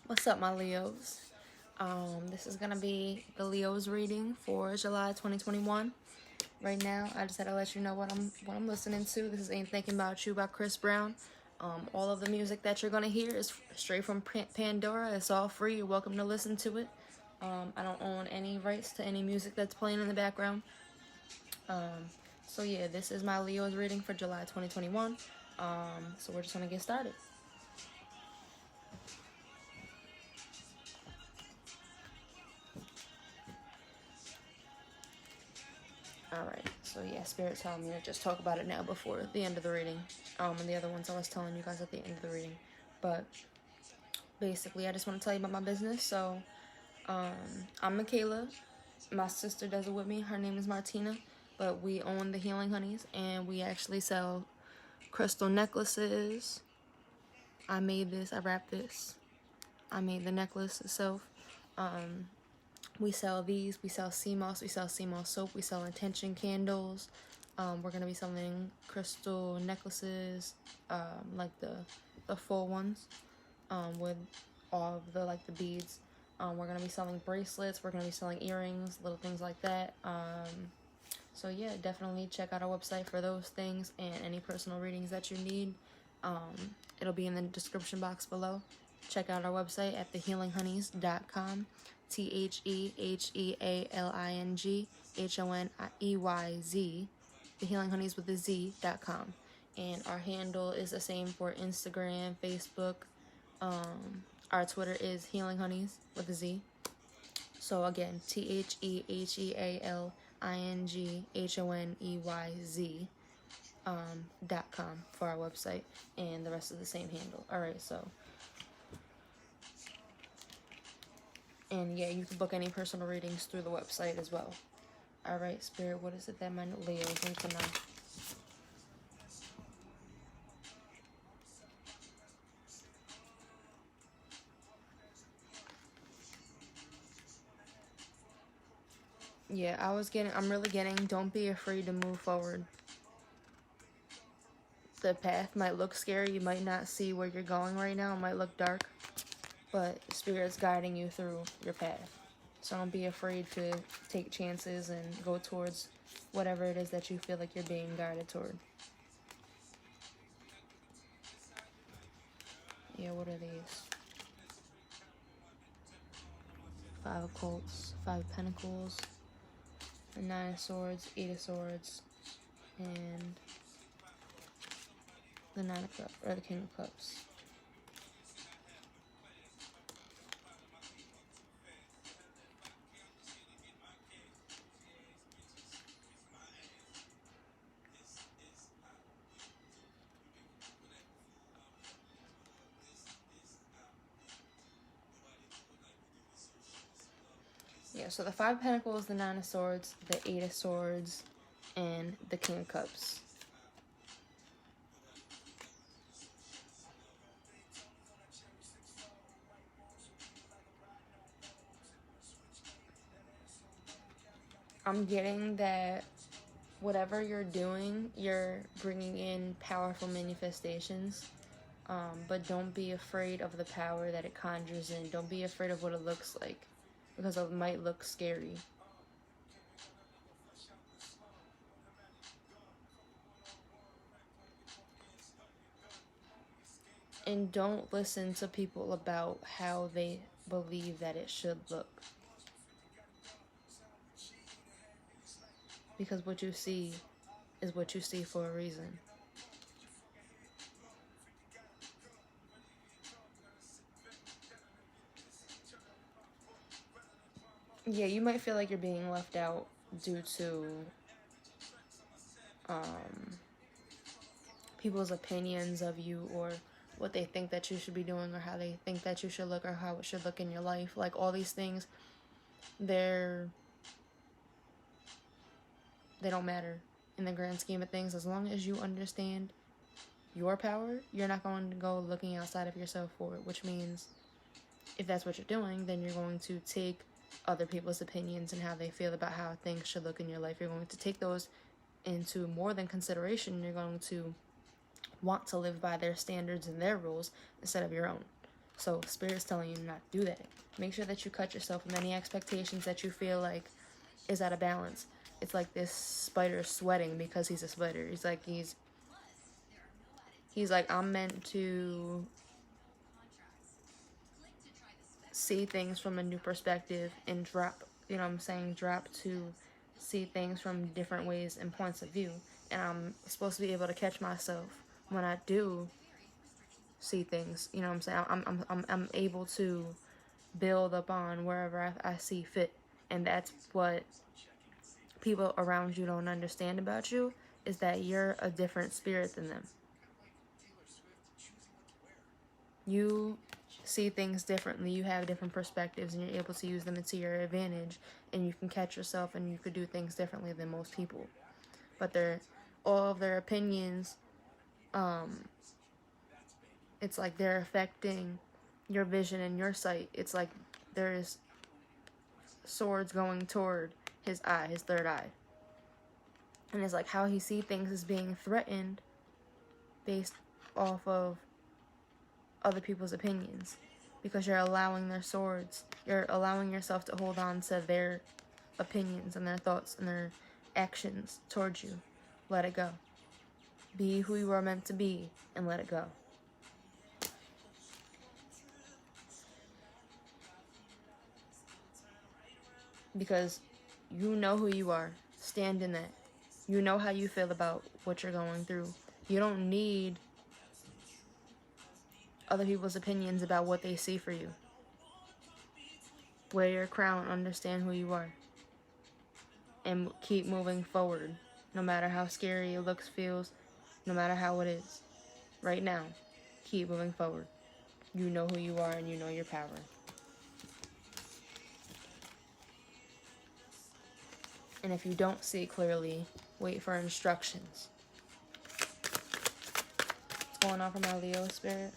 What's up, my Leos? This is gonna be the Leos reading for July 2021. Right now, I just had to let you know what I'm listening to. This is Ain't Thinking About You by Chris Brown. All of the music that you're gonna hear is straight from Pandora. It's all free. You're welcome to listen to it. I don't own any rights to any music that's playing in the background. So yeah, this is my Leos reading for July 2021. So we're just gonna get started. Alright, so yeah, Spirit's telling me to just talk about it now before the end of the reading. And the other ones I was telling you guys at the end of the reading. But basically, I just want to tell you about my business. So, I'm Michaela. My sister does it with me. Her name is Martina. But we own the Healing Honeys, and we actually sell crystal necklaces. I made this. I wrapped this. I made the necklace itself. We sell these. We sell sea moss. We sell sea moss soap. We sell intention candles. We're gonna be selling crystal necklaces, like the full ones, with all of the beads. We're gonna be selling bracelets. We're gonna be selling earrings, little things like that. So yeah, definitely check out our website for those things and any personal readings that you need. It'll be in the description box below. Check out our website at thehealinghoneyz.com. TheHealingHoneyz, The Healing Honeys with a Z.com. And our handle is the same for Instagram, Facebook. Our Twitter is Healing Honeys with a Z. So again, TheHealingHoneyz.com for our website, and the rest of the same handle. Alright, so. And yeah, you can book any personal readings through the website as well. Alright, Spirit, what is it that my Leos need to know? Yeah, I'm really getting, don't be afraid to move forward. The path might look scary. You might not see where you're going right now. It might look dark. But Spirit's guiding you through your path. So don't be afraid to take chances and go towards whatever it is that you feel like you're being guided toward. Yeah, what are these? 5 of Cups, 5 of Pentacles, the 9 of Swords, 8 of Swords, and the 9 of Cups, or the King of Cups. Yeah, so the 5 of Pentacles, the 9 of Swords, the 8 of Swords, and the King of Cups. I'm getting that whatever you're doing, you're bringing in powerful manifestations. But don't be afraid of the power that it conjures in. Don't be afraid of what it looks like, because it might look scary. And don't listen to people about how they believe that it should look. Because what you see is what you see for a reason. Yeah, you might feel like you're being left out due to people's opinions of you, or what they think that you should be doing, or how they think that you should look, or how it should look in your life. Like, all these things, they don't matter in the grand scheme of things. As long as you understand your power, you're not going to go looking outside of yourself for it, which means if that's what you're doing, then you're going to take other people's opinions and how they feel about how things should look in your life. You're going to take those into more than consideration. You're going to want to live by their standards and their rules instead of your own. So Spirit's telling you not to do that. Make sure that you cut yourself from any expectations that you feel like is out of balance. It's like this spider sweating because he's a spider. He's like, I'm meant to see things from a new perspective and drop, drop to see things from different ways and points of view. And I'm supposed to be able to catch myself when I do see things. You know what I'm saying? I'm able to build upon wherever I see fit. And that's what people around you don't understand about you, is that you're a different spirit than them. You see things differently, you have different perspectives, and you're able to use them to your advantage, and you can catch yourself and you could do things differently than most people. But all of their opinions, it's like they're affecting your vision and your sight. It's like there's swords going toward his eye, his third eye. And it's like how he sees things is being threatened based off of other people's opinions, because you're allowing their swords, you're allowing yourself to hold on to their opinions and their thoughts and their actions towards you. Let it go. Be who you are meant to be and let it go. Because you know who you are. Stand in that. You know how you feel about what you're going through. You don't need other people's opinions about what they see for you. Wear your crown, understand who you are, and keep moving forward, no matter how scary it looks, feels, no matter how it is. Right now, keep moving forward. You know who you are and you know your power. And if you don't see clearly, wait for instructions. What's going on for my Leo spirit?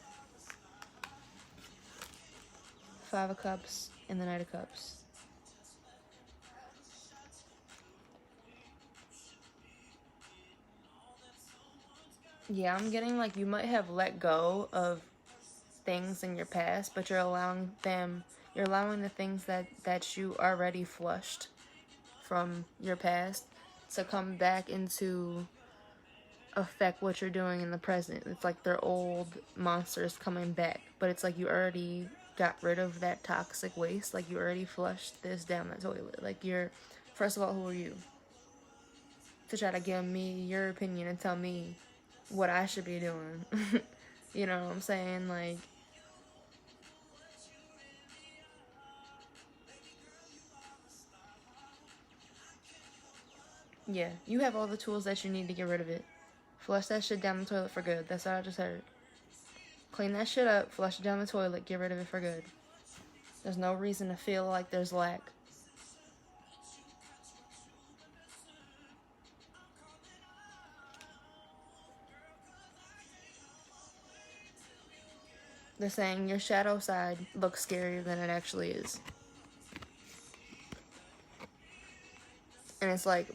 5 of Cups and the Knight of Cups. Yeah, I'm getting like you might have let go of things in your past, but you're allowing the things that you already flushed from your past to come back into affect what you're doing in the present. It's like they're old monsters coming back, but it's like you already got rid of that toxic waste. Like you already flushed this down the toilet. Like first of all, who are you to try to give me your opinion and tell me what I should be doing? You know what I'm saying? Like, yeah, you have all the tools that you need to get rid of it. Flush that shit down the toilet for good. That's what I just heard. Clean that shit up, flush it down the toilet, get rid of it for good. There's no reason to feel like there's lack. They're saying your shadow side looks scarier than it actually is. And it's like,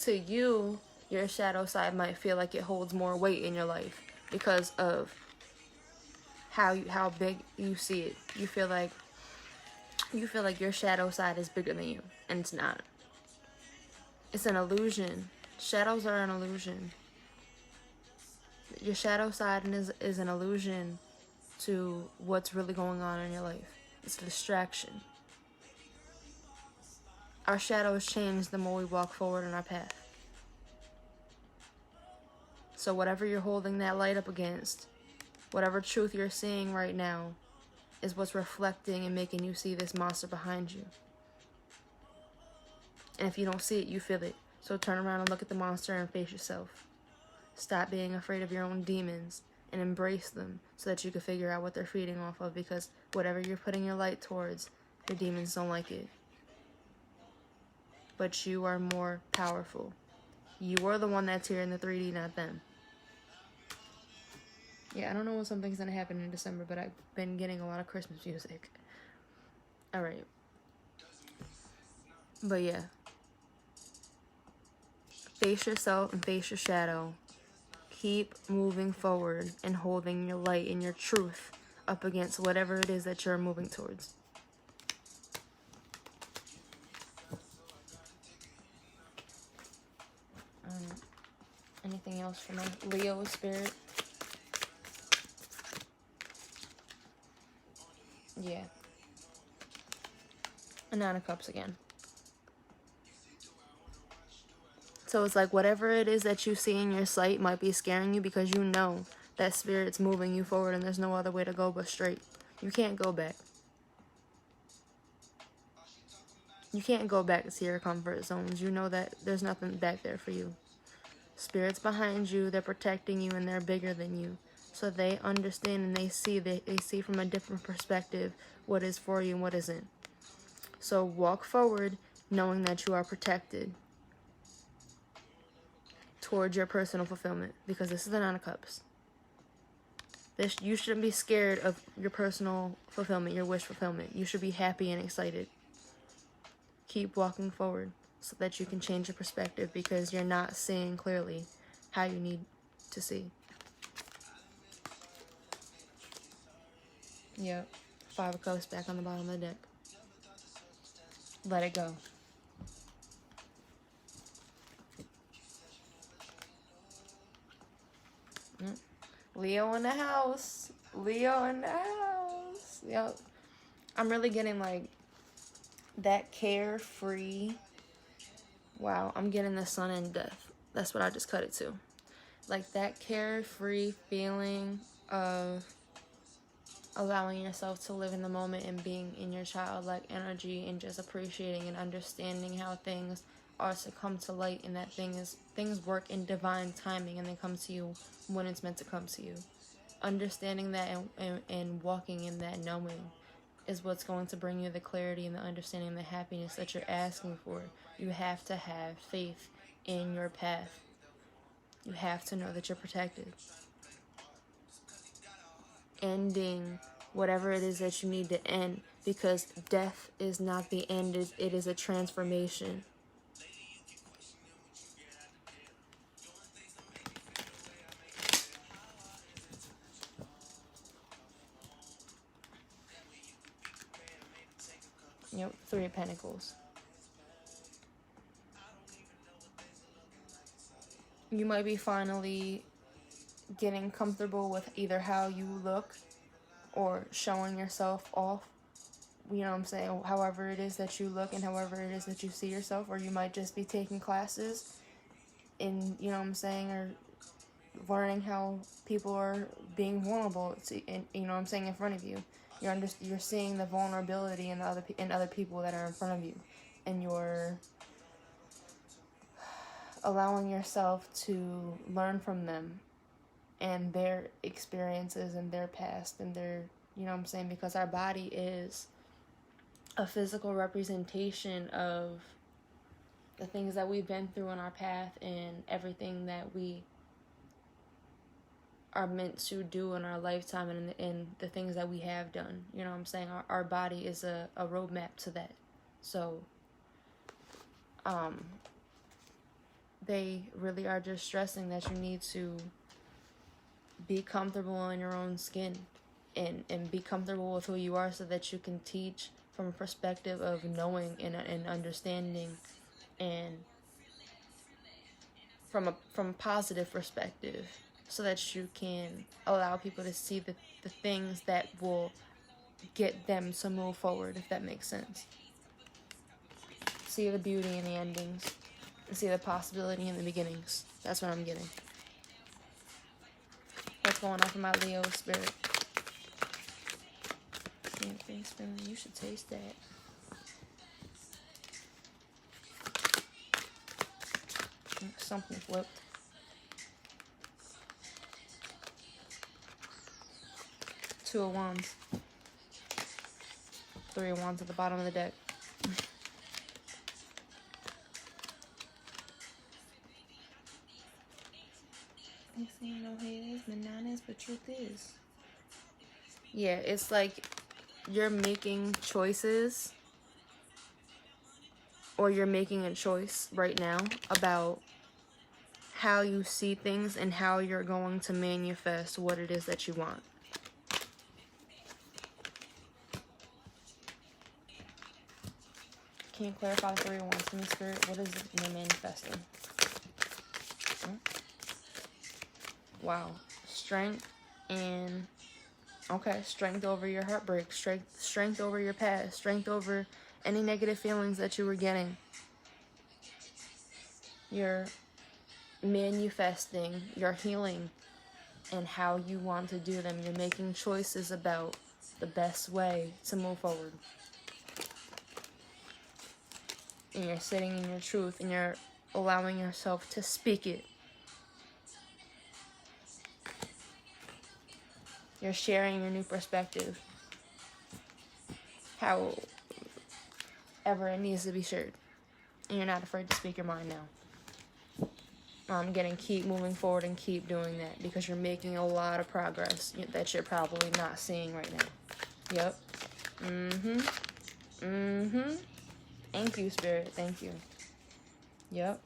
to you, your shadow side might feel like it holds more weight in your life because of how big you see it. You feel like your shadow side is bigger than you, and it's not. It's an illusion. Shadows are an illusion. Your shadow side is an illusion to what's really going on in your life. It's a distraction. Our shadows change the more we walk forward on our path. So whatever you're holding that light up against, whatever truth you're seeing right now, is what's reflecting and making you see this monster behind you. And if you don't see it, you feel it. So turn around and look at the monster and face yourself. Stop being afraid of your own demons and embrace them so that you can figure out what they're feeding off of, because whatever you're putting your light towards, your demons don't like it. But you are more powerful. You are the one that's here in the 3D, not them. Yeah, I don't know when something's gonna happen in December, but I've been getting a lot of Christmas music. Alright. But yeah. Face yourself and face your shadow. Keep moving forward and holding your light and your truth up against whatever it is that you're moving towards. Anything else for my Leo spirit? Yeah. A 9 of Cups again. So it's like whatever it is that you see in your sight might be scaring you because you know that spirit's moving you forward and there's no other way to go but straight. You can't go back. You can't go back to your comfort zones. You know that there's nothing back there for you. Spirit's behind you, they're protecting you, and they're bigger than you. So they understand and they see from a different perspective what is for you and what isn't. So walk forward knowing that you are protected towards your personal fulfillment, because this is the 9 of Cups. You shouldn't be scared of your personal fulfillment, your wish fulfillment. You should be happy and excited. Keep walking forward so that you can change your perspective, because you're not seeing clearly how you need to see. Yep. 5 of Cups back on the bottom of the deck. Let it go. Leo in the house. Leo in the house. Yep. I'm really getting like that carefree. Wow, I'm getting the Sun and Death. That's what I just cut it to. Like that carefree feeling of allowing yourself to live in the moment and being in your childlike energy and just appreciating and understanding how things are to come to light, and that things work in divine timing and they come to you when it's meant to come to you. Understanding that and walking in that knowing is what's going to bring you the clarity and the understanding and the happiness that you're asking for. You have to have faith in your path. You have to know that you're protected. Ending whatever it is that you need to end, because death is not the end, it is a transformation. Yep, 3 of Pentacles. You might be finally getting comfortable with either how you look or showing yourself off. You know what I'm saying? However it is that you look and however it is that you see yourself. Or you might just be taking classes in, you know what I'm saying, or learning how people are being vulnerable to, you know what I'm saying, in front of you. You're seeing the vulnerability in other people that are in front of you, and you're allowing yourself to learn from them and their experiences and their past and their, you know what I'm saying, because our body is a physical representation of the things that we've been through in our path and everything that we are meant to do in our lifetime and the things that we have done. You know what I'm saying? Our body is a roadmap to that. So they really are just stressing that you need to be comfortable in your own skin and be comfortable with who you are, so that you can teach from a perspective of knowing and understanding, and from a positive perspective, so that you can allow people to see the things that will get them to move forward, if that makes sense. See the beauty in the endings and see the possibility in the beginnings. That's what I'm getting. What's going on for my Leo spirit? You should taste that. Something flipped. 2 of Wands. 3 of Wands at the bottom of the deck. They say no haters, bananas, but truth is. Yeah, it's like you're making choices, or you're making a choice right now about how you see things and how you're going to manifest what it is that you want. Can you clarify the 3 of Wands to me, Spirit? What is it you're manifesting? Wow. Strength and... Okay, strength over your heartbreak. Strength over your past. Strength over any negative feelings that you were getting. You're manifesting your healing and how you want to do them. You're making choices about the best way to move forward. And you're sitting in your truth and you're allowing yourself to speak it. You're sharing your new perspective. However it needs to be shared. And you're not afraid to speak your mind now. I'm getting keep moving forward and keep doing that because you're making a lot of progress that you're probably not seeing right now. Yep. Thank you, Spirit. Thank you. Yep.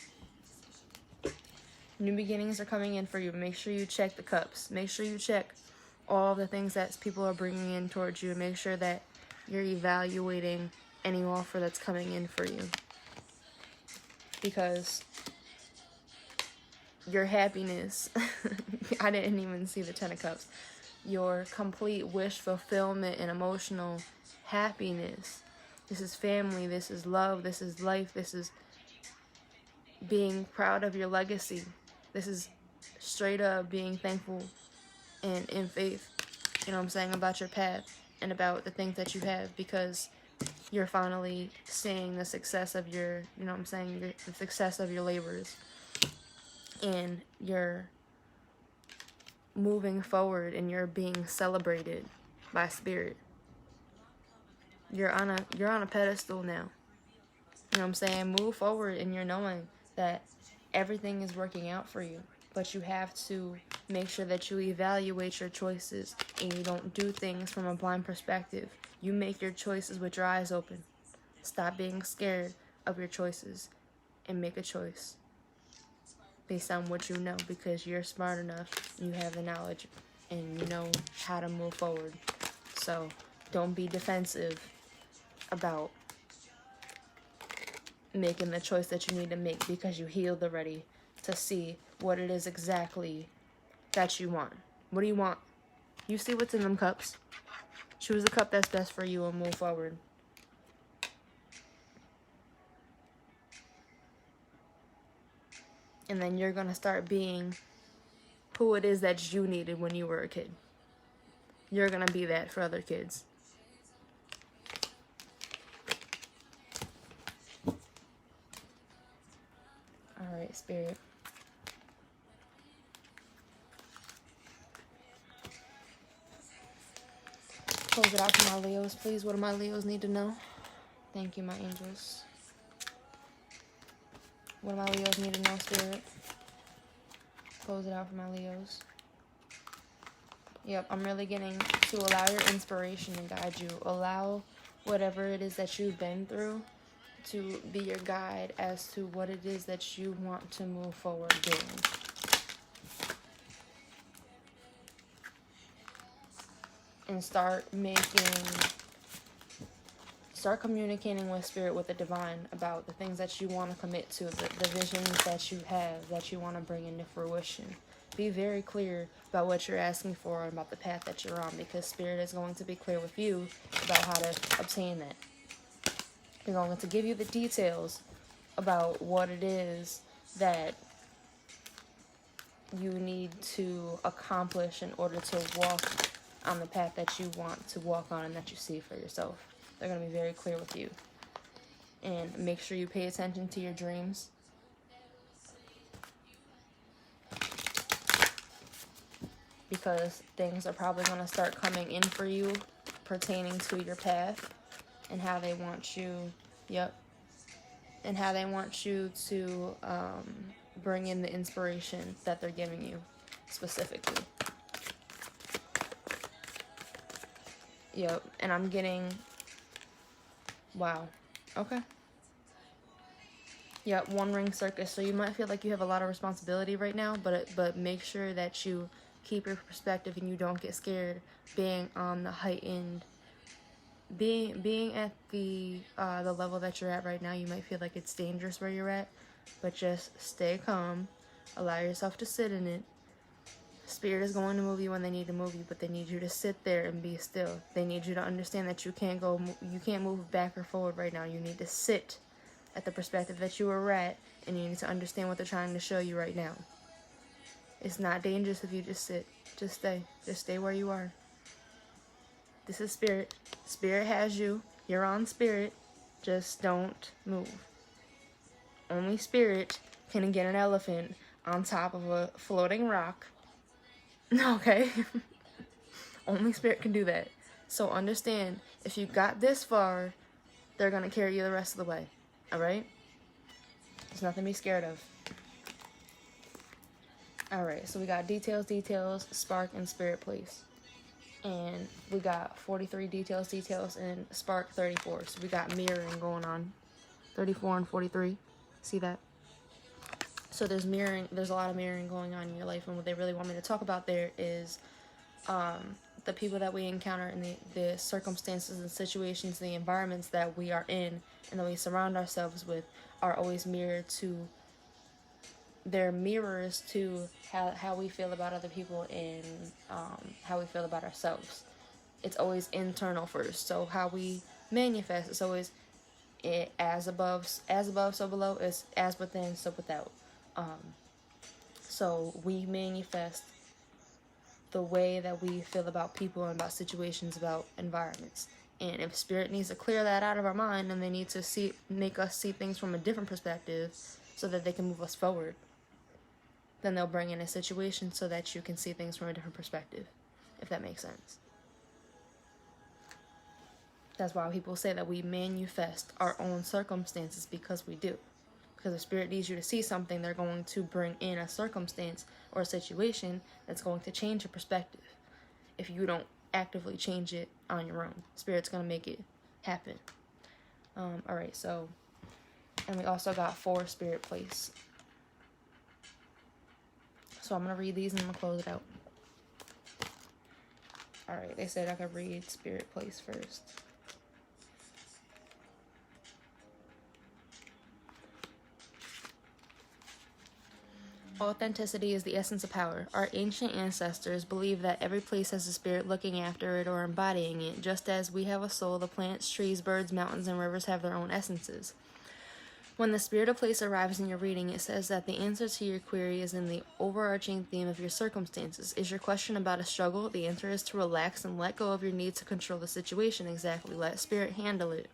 New beginnings are coming in for you. Make sure you check the cups. Make sure you check all the things that people are bringing in towards you. Make sure that you're evaluating any offer that's coming in for you. Because your happiness, I didn't even see the 10 of Cups. Your complete wish fulfillment and emotional happiness. This is family. This is love. This is life. This is being proud of your legacy. This is straight up being thankful and in faith, you know what I'm saying, about your path and about the things that you have, because you're finally seeing the success of your, you know what I'm saying, the success of your labors. And you're moving forward and you're being celebrated by Spirit. You're on a pedestal now. You know what I'm saying? Move forward and you're knowing that everything is working out for you. But you have to make sure that you evaluate your choices and you don't do things from a blind perspective. You make your choices with your eyes open. Stop being scared of your choices and make a choice based on what you know, because you're smart enough, you have the knowledge, and you know how to move forward. So don't be defensive about making the choice that you need to make, because you healed already to see what it is exactly that you want. What do you want? You see what's in them cups. Choose the cup that's best for you and move forward. And then you're going to start being who it is that you needed when you were a kid. You're going to be that for other kids. All right, Spirit. Close it out for my Leos, please. What do my Leos need to know? Thank you, my angels. What do my Leos need to know, Spirit? Close it out for my Leos. Yep, I'm really getting to allow your inspiration to guide you. Allow whatever it is that you've been through to be your guide as to what it is that you want to move forward doing. And start communicating with Spirit, with the divine, about the things that you want to commit to, the visions that you have, that you want to bring into fruition. Be very clear about what you're asking for and about the path that you're on, because Spirit is going to be clear with you about how to obtain that. They're going to give you the details about what it is that you need to accomplish in order to walk on the path that you want to walk on and that you see for yourself. They're going to be very clear with you. And make sure you pay attention to your dreams. Because things are probably going to start coming in for you pertaining to your path and how they want you, and how they want you to bring in the inspiration that they're giving you specifically. Yep, and I'm getting, wow, okay. Yep, one ring circus. So you might feel like you have a lot of responsibility right now, but make sure that you keep your perspective and you don't get scared being on the heightened being at the level that you're at right now, you might feel like it's dangerous where you're at, but just stay calm, allow yourself to sit in it. Spirit is going to move you when they need to move you, but they need you to sit there and be still. They need you to understand that you can't move back or forward right now. You need to sit at the perspective that you are at, and you need to understand what they're trying to show you right now. It's not dangerous if you just sit. Just stay where you are. This is spirit. Spirit has you. You're on spirit. Just don't move. Only spirit can get an elephant on top of a floating rock. Okay? Only spirit can do that. So understand, if you got this far, they're going to carry you the rest of the way. Alright? There's nothing to be scared of. Alright, so we got details, spark, and spirit place. And we got 43 details, and spark 34. So we got mirroring going on. 34 and 43. See that? So there's a lot of mirroring going on in your life, and what they really want me to talk about there is the people that we encounter in the circumstances and situations, the environments that we are in and that we surround ourselves with are always they're mirrors to how we feel about other people and how we feel about ourselves. It's always internal first. So how we manifest is always as above, so below. It's as within, so without. So we manifest the way that we feel about people and about situations, about environments. And if spirit needs to clear that out of our mind, and they need to make us see things from a different perspective so that they can move us forward, then they'll bring in a situation so that you can see things from a different perspective, if that makes sense. That's why people say that we manifest our own circumstances, because we do. Because if spirit needs you to see something, they're going to bring in a circumstance or a situation that's going to change your perspective. If you don't actively change it on your own, spirit's going to make it happen. Alright, so, and we also got 4 spirit place. So I'm going to read these and I'm going to close it out. Alright, they said I could read spirit place first. Authenticity is the essence of power. Our ancient ancestors believed that every place has a spirit looking after it or embodying it. Just as we have a soul, the plants, trees, birds, mountains, and rivers have their own essences. When the spirit of place arrives in your reading, it says that the answer to your query is in the overarching theme of your circumstances. Is your question about a struggle? The answer is to relax and let go of your need to control the situation. Exactly. Let spirit handle it.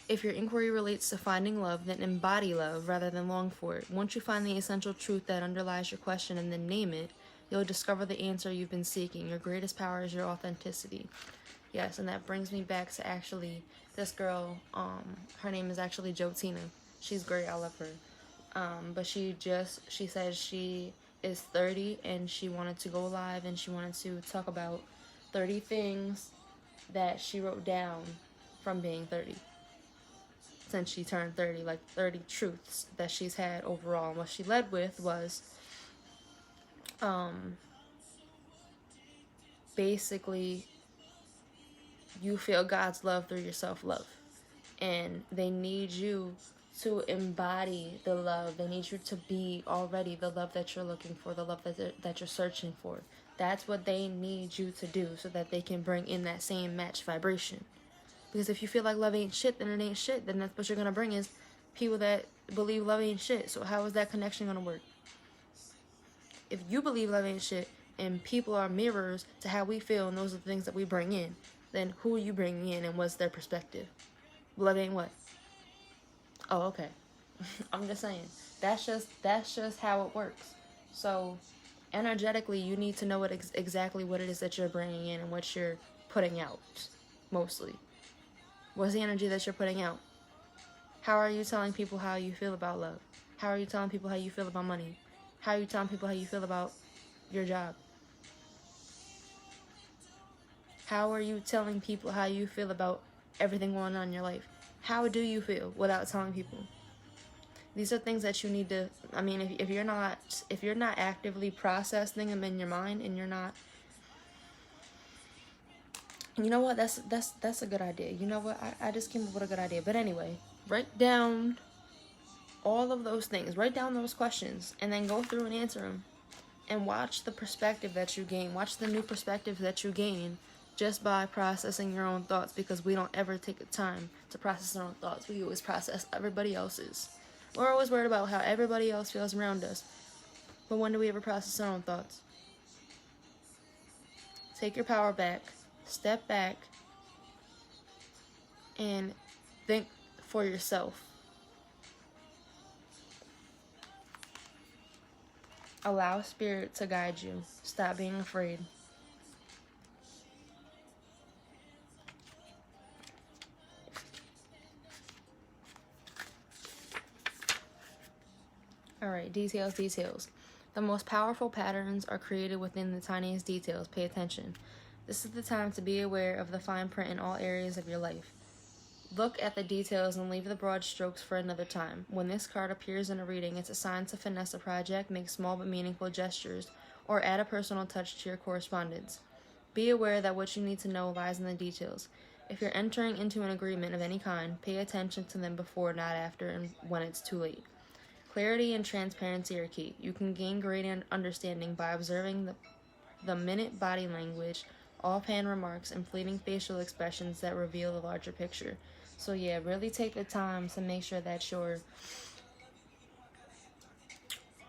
If your inquiry relates to finding love, then embody love rather than long for it. Once you find the essential truth that underlies your question and then name it, you'll discover the answer you've been seeking. Your greatest power is your authenticity. Yes, and that brings me back to actually this girl. Her name is actually Jotina. She's great. I love her. But she said she is 30 and she wanted to go live and she wanted to talk about 30 things that she wrote down from being 30. Since she turned 30, like 30 truths that she's had overall. And what she led with was basically you feel God's love through your self-love. And they need you to embody the love. They need you to be already the love that you're looking for, the love that you're searching for. That's what they need you to do so that they can bring in that same match vibration. Because if you feel like love ain't shit, then it ain't shit. Then that's what you're going to bring is people that believe love ain't shit. So how is that connection going to work? If you believe love ain't shit and people are mirrors to how we feel and those are the things that we bring in, then who are you bringing in and what's their perspective? Love ain't what? Oh, okay. I'm just saying. That's just how it works. So energetically, you need to know exactly what it is that you're bringing in and what you're putting out, mostly. What's the energy that you're putting out? How are you telling people how you feel about love? How are you telling people how you feel about money? How are you telling people how you feel about your job? How are you telling people how you feel about everything going on in your life? How do you feel without telling people? These are things that you need to, I mean, if you're not actively processing them in your mind and you're not You know what? That's a good idea. You know what? I just came up with a good idea. But anyway, write down all of those things. Write down those questions and then go through and answer them. And watch the perspective that you gain. Watch the new perspective that you gain just by processing your own thoughts, because we don't ever take the time to process our own thoughts. We always process everybody else's. We're always worried about how everybody else feels around us. But when do we ever process our own thoughts? Take your power back. Step back. And think for yourself. Allow spirit to guide you. Stop being afraid. Alright, details. The most powerful patterns are created within the tiniest details. Pay attention. This is the time to be aware of the fine print in all areas of your life. Look at the details and leave the broad strokes for another time. When this card appears in a reading, it's a sign to finesse a project, make small but meaningful gestures, or add a personal touch to your correspondence. Be aware that what you need to know lies in the details. If you're entering into an agreement of any kind, pay attention to them before, not after, and when it's too late. Clarity and transparency are key. You can gain great understanding by observing the minute body language, offhand remarks, and fleeting facial expressions that reveal the larger picture. So yeah, really take the time to make sure that you're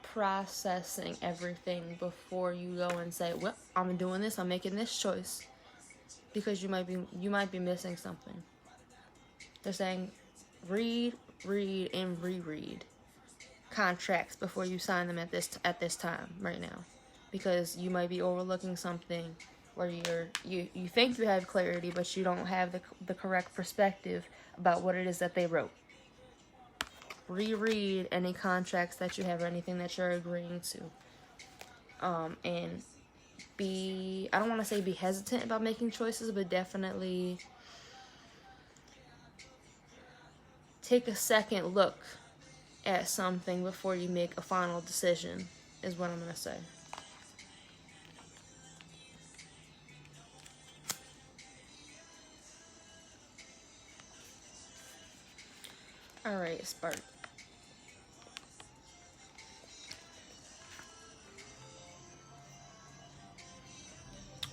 processing everything before you go and say, well, I'm doing this, I'm making this choice. Because you might be missing something. They're saying read, and reread contracts before you sign them at this time right now, because you might be overlooking something where you think you have clarity, but you don't have the correct perspective about what it is that they wrote. Reread any contracts that you have or anything that you're agreeing to, and I don't want to say be hesitant about making choices, but definitely take a second look at something before you make a final decision, is what I'm going to say. Alright, Spark.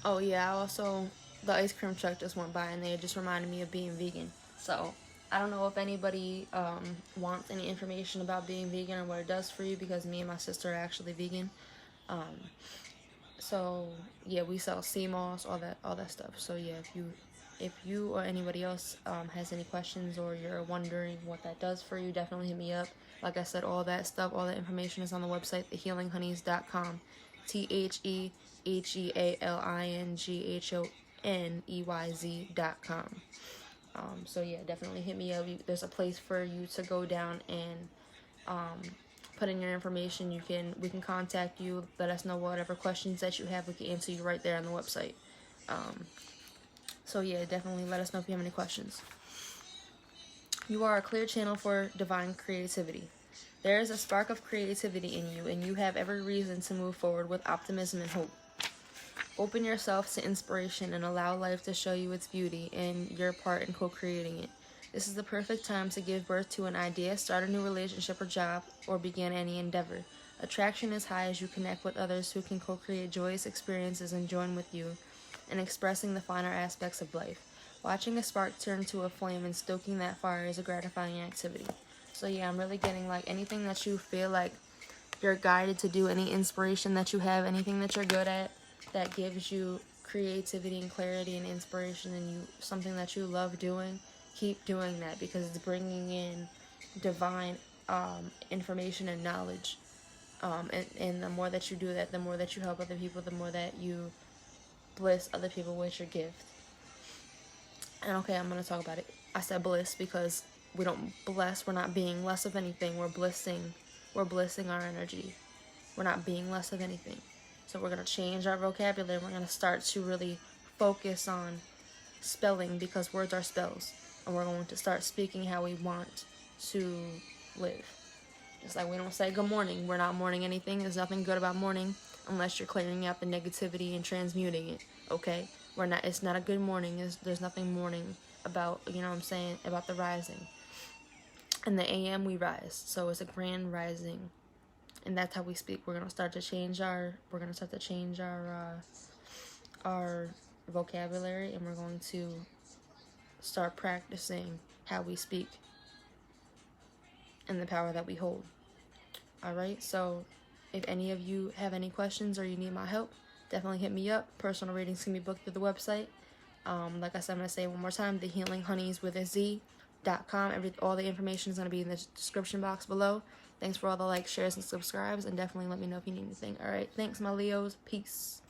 Oh yeah, the ice cream truck just went by and they just reminded me of being vegan. So, I don't know if anybody wants any information about being vegan or what it does for you, because me and my sister are actually vegan. So yeah, we sell sea moss, all that stuff. So yeah, if you or anybody else has any questions, or you're wondering what that does for you, definitely hit me up. Like I said, all that information is on the website, thehealinghoneyz.com. TheHealingHoneyZ.com. So yeah, definitely hit me up. There's a place for you to go down and put in your information. We can contact you, let us know whatever questions that you have. We can answer you right there on the website. So yeah, definitely let us know if you have any questions. You are a clear channel for divine creativity. There is a spark of creativity in you, and you have every reason to move forward with optimism and hope. Open yourself to inspiration and allow life to show you its beauty and your part in co-creating it. This is the perfect time to give birth to an idea, start a new relationship or job, or begin any endeavor. Attraction is high as you connect with others who can co-create joyous experiences and join with you in expressing the finer aspects of life. Watching a spark turn to a flame and stoking that fire is a gratifying activity. So yeah, I'm really getting like anything that you feel like you're guided to do, any inspiration that you have, anything that you're good at that gives you creativity and clarity and inspiration, and something that you love doing, keep doing that, because it's bringing in divine information and knowledge. And the more that you do that, the more that you help other people, the more that you bliss other people with your gift. And okay, I'm going to talk about it. I said bliss because we don't bless. We're not being less of anything. We're blissing our energy. We're not being less of anything. So we're going to change our vocabulary. We're going to start to really focus on spelling, because words are spells. And we're going to start speaking how we want to live. Just like we don't say good morning. We're not mourning anything. There's nothing good about mourning unless you're clearing out the negativity and transmuting it. Okay? It's not a good morning. There's nothing morning about, you know what I'm saying, about the rising. In the AM we rise, so it's a grand rising, and that's how we speak. We're gonna start to change our our vocabulary, and we're going to start practicing how we speak and the power that we hold. All right, so if any of you have any questions or you need my help, definitely hit me up. Personal readings can be booked through the website. Like I said, I'm going to say it one more time, thehealinghoneys.com. All the information is going to be in the description box below. Thanks for all the likes, shares, and subscribes, and definitely let me know if you need anything. All right, thanks, my Leos. Peace.